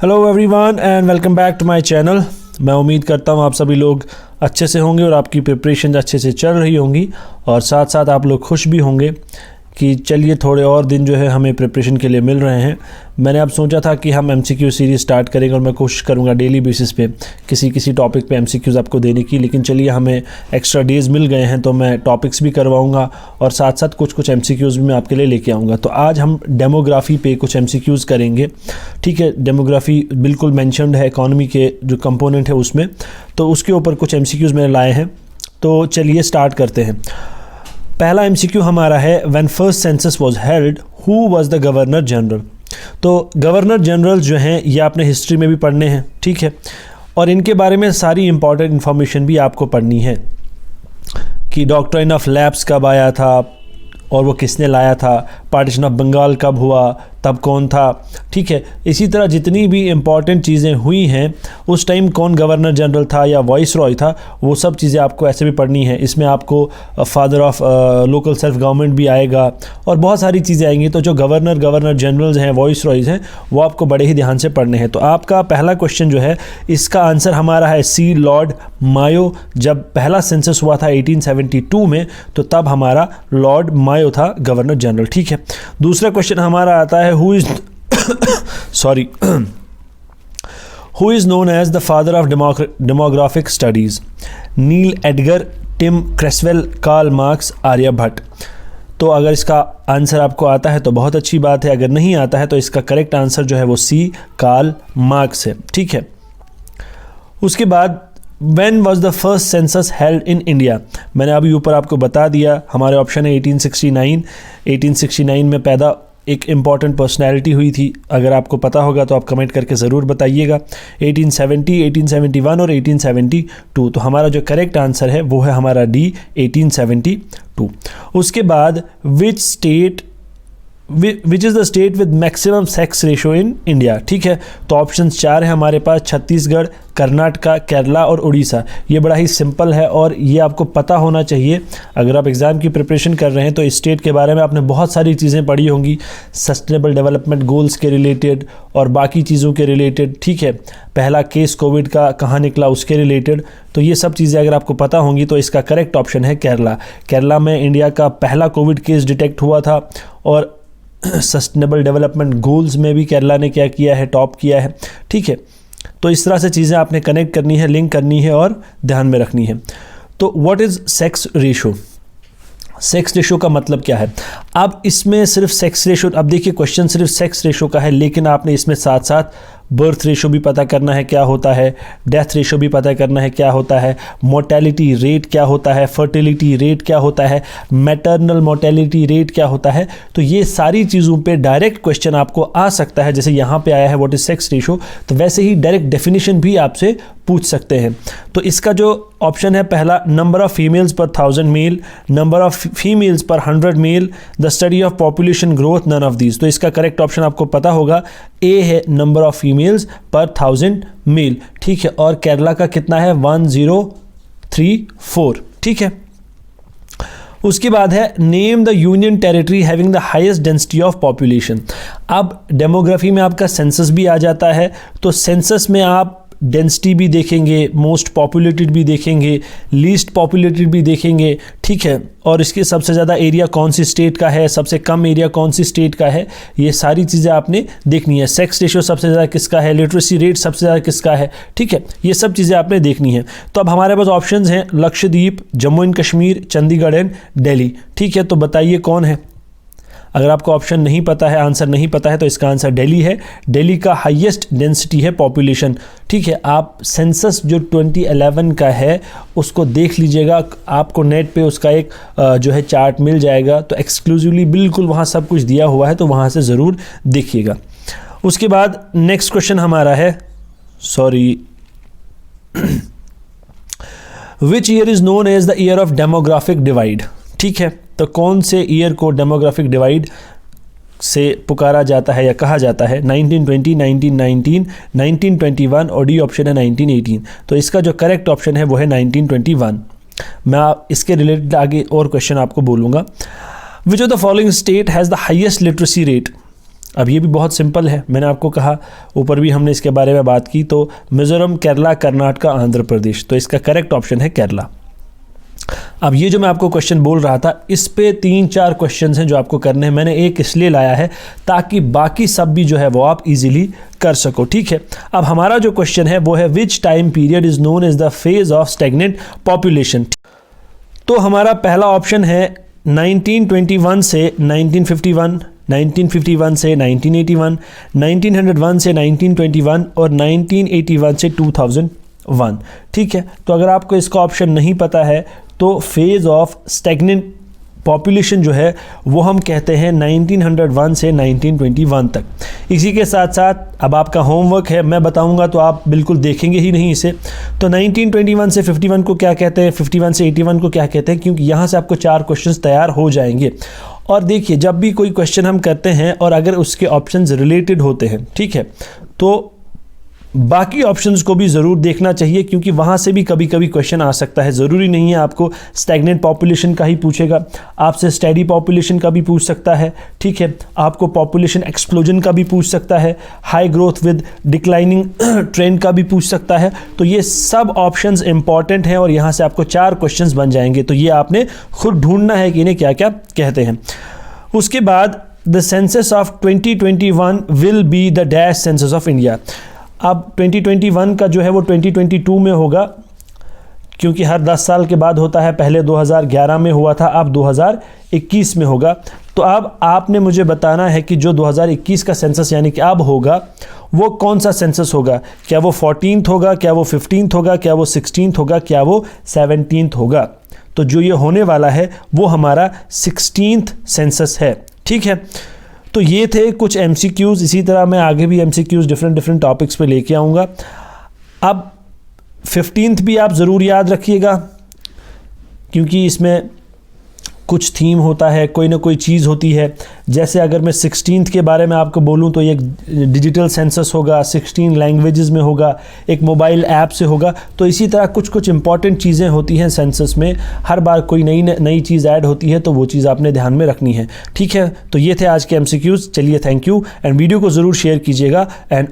Hello everyone and welcome back to my channel. मैं उम्मीद करता हूँ आप सभी लोग अच्छे से होंगे और आपकी प्रिपरेशन अच्छे से चल रही होंगी और साथ साथ आप लोग खुश भी होंगे कि चलिए थोड़े और दिन जो है हमें प्रिपरेशन के लिए मिल रहे हैं। मैंने अब सोचा था कि हम एमसीक्यू सीरीज़ स्टार्ट करेंगे और मैं कोशिश करूंगा डेली बेसिस पे किसी टॉपिक पे एमसीक्यूज़ आपको देने की, लेकिन चलिए हमें एक्स्ट्रा डेज़ मिल गए हैं तो मैं टॉपिक्स भी करवाऊंगा और साथ साथ कुछ एमसीक्यूज़ भी मैं आपके लिए लेके आऊँगा। तो आज हम डेमोग्राफी पे कुछ एमसीक्यूज़ करेंगे। ठीक है, डेमोग्राफी बिल्कुल मैंशनड है इकॉनमी के जो कंपोनेंट है उसमें, तो उसके ऊपर कुछ एमसीक्यूज़ मैंने लाए हैं। तो चलिए स्टार्ट करते हैं। पहला एमसीक्यू हमारा है, when first census was held who was the governor general. तो गवर्नर जनरल जो हैं ये आपने हिस्ट्री में भी पढ़ने हैं, ठीक है, और इनके बारे में सारी इंपॉर्टेंट इन्फॉर्मेशन भी आपको पढ़नी है कि डॉक्ट्रिन ऑफ लैप्स कब आया था और वो किसने लाया था, पार्टीशन ऑफ बंगाल कब हुआ, तब कौन था। ठीक है, इसी तरह जितनी भी इम्पॉर्टेंट चीज़ें हुई हैं उस टाइम कौन गवर्नर जनरल था या वॉइस रॉय था, वो सब चीज़ें आपको ऐसे भी पढ़नी है। इसमें आपको father of local self government भी आएगा और बहुत सारी चीज़ें आएंगी। तो जो गवर्नर जनरल्स हैं, वॉइस रॉयज़ हैं, वो आपको बड़े ही ध्यान से पढ़ने हैं। तो आपका पहला क्वेश्चन जो है इसका आंसर हमारा है सी, लॉर्ड मायो। जब पहला सेंसस हुआ था 1872 में तो तब हमारा लॉर्ड मायो था गवर्नर जनरल। ठीक है, दूसरा क्वेश्चन हमारा आता है who is known as the father of demographic studies? Neil Edgar, Tim Cresswell, Karl Marx, Aryabhata. तो अगर इसका आंसर आपको आता है तो बहुत अच्छी बात है, अगर नहीं आता है तो इसका करेक्ट आंसर जो है वो सी, कार्ल मार्क्स है। ठीक है, उसके बाद When was the first census held in India? मैंने अभी ऊपर आपको बता दिया, हमारे ऑप्शन है 1869 में पैदा एक इम्पॉर्टेंट पर्सनैलिटी हुई थी। अगर आपको पता होगा तो आप कमेंट करके ज़रूर बताइएगा। 1870, 1871 और 1872। तो हमारा जो करेक्ट आंसर है वो है हमारा डी, 1872। उसके बाद which is the state with maximum sex ratio in India. ठीक है, तो ऑप्शन 4 है हमारे पास, छत्तीसगढ़, कर्नाटका, केरला और उड़ीसा। ये बड़ा ही सिंपल है और ये आपको पता होना चाहिए। अगर आप एग्ज़ाम की प्रिपरेशन कर रहे हैं तो इस स्टेट के बारे में आपने बहुत सारी चीज़ें पढ़ी होंगी, सस्टेनेबल डेवलपमेंट गोल्स के रिलेटेड और बाकी चीज़ों के रिलेटेड। ठीक है, पहला केस कोविड का कहाँ निकला उसके रिलेटेड। तो ये सब चीज़ें अगर आपको पता होंगी तो इसका करेक्ट ऑप्शन है केरला। केरला में इंडिया का पहला कोविड केस डिटेक्ट हुआ था और सस्टेनेबल डेवलपमेंट गोल्स में भी केरला ने क्या किया है, टॉप किया है। ठीक है, तो इस तरह से चीज़ें आपने कनेक्ट करनी है, लिंक करनी है और ध्यान में रखनी है। तो what is sex ratio? Sex ratio का मतलब क्या है? अब इसमें सिर्फ सेक्स रेशो, अब देखिए क्वेश्चन सिर्फ सेक्स रेशो का है, लेकिन आपने इसमें साथ साथ बर्थ रेशो भी पता करना है क्या होता है, डेथ रेशो भी पता करना है क्या होता है, मोर्टेलिटी रेट क्या होता है, फर्टिलिटी रेट क्या होता है, मैटरनल मोर्टेलिटी रेट क्या होता है। तो ये सारी चीज़ों पे डायरेक्ट क्वेश्चन आपको आ सकता है। जैसे यहाँ पे आया है व्हाट इज सेक्स रेशो, तो वैसे ही डायरेक्ट डेफिनेशन भी आपसे पूछ सकते हैं। तो इसका जो ऑप्शन है पहला, नंबर ऑफ फीमेल्स पर 1000 मेल, नंबर ऑफ फीमेल्स पर 100 male, the study of population growth, none of these. तो इसका करेक्ट ऑप्शन आपको पता होगा, ए है नंबर ऑफ फीमेल्स पर 1000 मेल। ठीक है, और केरला का कितना है, 1034। ठीक है, उसके बाद है name the union territory having the highest density of population. अब डेमोग्राफी में आपका सेंसस भी आ जाता है, तो सेंसस में आप डेंसिटी भी देखेंगे, मोस्ट पॉपुलेटेड भी देखेंगे, लीस्ट पॉपुलेटेड भी देखेंगे। ठीक है, और इसके सबसे ज़्यादा एरिया कौन सी स्टेट का है, सबसे कम एरिया कौन सी स्टेट का है, ये सारी चीज़ें आपने देखनी है। सेक्स रेशियो सबसे ज़्यादा किसका है, लिटरेसी रेट सबसे ज़्यादा किसका है। ठीक है, ये सब चीज़ें आपने देखनी है। तो अब हमारे पास ऑप्शंस हैं लक्षद्वीप, जम्मू एंड कश्मीर, चंडीगढ़ एंड दिल्ली। ठीक है, तो बताइए कौन है। अगर आपको ऑप्शन नहीं पता है, आंसर नहीं पता है, तो इसका आंसर दिल्ली है। दिल्ली का हाईएस्ट डेंसिटी है पॉपुलेशन। ठीक है, आप सेंसस जो 2011 का है उसको देख लीजिएगा, आपको नेट पे उसका एक जो है चार्ट मिल जाएगा। तो एक्सक्लूसिवली बिल्कुल वहाँ सब कुछ दिया हुआ है, तो वहाँ से ज़रूर देखिएगा। उसके बाद नेक्स्ट क्वेश्चन हमारा है, which year is known as the year of demographic divide. ठीक है, तो कौन से ईयर को डेमोग्राफिक डिवाइड से पुकारा जाता है या कहा जाता है? 1920, 1919, 1921 और डी ऑप्शन है 1918। तो इसका जो करेक्ट ऑप्शन है वो है 1921। मैं इसके रिलेटेड आगे और क्वेश्चन आपको बोलूँगा। Which of the following state has the highest literacy rate? अब ये भी बहुत सिंपल है, मैंने आपको कहा, ऊपर भी हमने इसके बारे में बात की। तो मिज़ोरम, केरला, कर्नाटका, आंध्र प्रदेश, तो इसका करेक्ट ऑप्शन है केरला। अब ये जो मैं आपको क्वेश्चन बोल रहा था, इस पे 3-4 क्वेश्चंस हैं जो आपको करने हैं। मैंने एक इसलिए लाया है ताकि बाकी सब भी जो है वो आप इजीली कर सको, ठीक है। अब हमारा जो क्वेश्चन है वो है which time period is known as the phase of stagnant population. तो हमारा पहला ऑप्शन है 1921 से 1951, 1951 से 1981, 1901 से 1921 और 1981 से 2001, ठीक है। तो अगर आपको इसका ऑप्शन नहीं पता है तो फेज़ ऑफ स्टैग्नेंट पॉपुलेशन जो है वो हम कहते हैं 1901 से 1921 तक। इसी के साथ साथ अब आपका होमवर्क है, मैं बताऊंगा तो आप बिल्कुल देखेंगे ही नहीं इसे। तो 1921 से 51 को क्या कहते हैं, 51 से 81 को क्या कहते हैं, क्योंकि यहाँ से आपको 4 क्वेश्चंस तैयार हो जाएंगे। और देखिए, जब भी कोई क्वेश्चन हम करते हैं और अगर उसके ऑप्शंस रिलेटेड होते हैं, ठीक है, तो बाकी ऑप्शंस को भी ज़रूर देखना चाहिए, क्योंकि वहाँ से भी कभी कभी क्वेश्चन आ सकता है। ज़रूरी नहीं है आपको स्टैग्नेंट पॉपुलेशन का ही पूछेगा, आपसे स्टेडी पॉपुलेशन का भी पूछ सकता है, ठीक है। आपको पॉपुलेशन एक्सप्लोजन का भी पूछ सकता है, high growth with declining trend का भी पूछ सकता है। तो ये सब ऑप्शंस इंपॉर्टेंट हैं और यहाँ से आपको 4 क्वेश्चंस बन जाएंगे। तो ये आपने खुद ढूंढना है कि इन्हें क्या क्या कहते हैं। उसके बाद the census of 2021 will be the dash census of India. अब 2021 का जो है वो 2022 में होगा, क्योंकि हर 10 साल के बाद होता है। पहले 2011 में हुआ था, अब 2021 में होगा। तो अब आपने मुझे बताना है कि जो 2021 का सेंसस यानी कि अब होगा, वो कौन सा सेंसस होगा। क्या वो 14th होगा, क्या वो 15th होगा, क्या वो 16th होगा, क्या वो 17th होगा। तो जो ये होने वाला है वो हमारा 16th सेंसस है, ठीक है। तो ये थे कुछ MCQs। इसी तरह मैं आगे भी MCQs डिफरेंट टॉपिक्स पे लेके आऊँगा। अब 15th भी आप ज़रूर याद रखिएगा, क्योंकि इसमें कुछ थीम होता है, कोई ना कोई चीज़ होती है। जैसे अगर मैं 16th के बारे में आपको बोलूं तो ये डिजिटल सेंसस होगा, 16 लैंग्वेजेस में होगा, एक मोबाइल ऐप से होगा। तो इसी तरह कुछ इंपॉर्टेंट चीज़ें होती हैं सेंसस में। हर बार कोई नई चीज़ ऐड होती है, तो वो चीज़ आपने ध्यान में रखनी है, ठीक है। तो ये थे आज के MCQs। चलिए, थैंक यू, एंड वीडियो को ज़रूर शेयर कीजिएगा। एंड